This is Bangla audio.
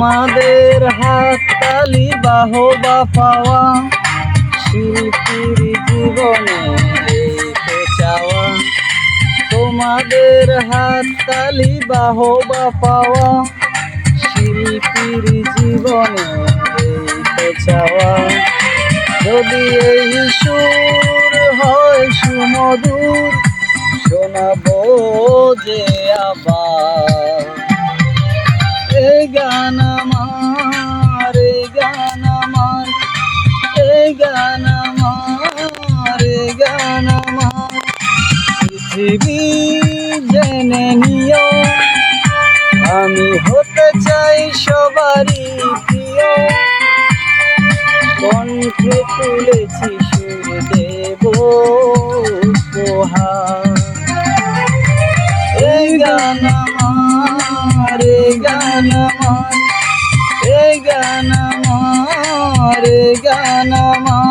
তোমাদের হাততালি বাহবা পাওয়া শিল্পীর জীবনে এই তো চাওয়া। তোমাদের হাততালি বাহবা পাওয়া শিল্পীর জীবনে এই তো চাওয়া। যদি এই সুর হয় সুমধুর শোনাবো যে আবার। এই গান আমার, এই গান আমার, এই গান আমার, এই গান আমার। পৃথিবী জেনে নিও আমি হতে চাই সবারই প্রিয়। কণ্ঠে তুলেছি সুর দেব উপহার। এই গান আমার, এই গান আমার, এই গান আমার, এই গান আমার।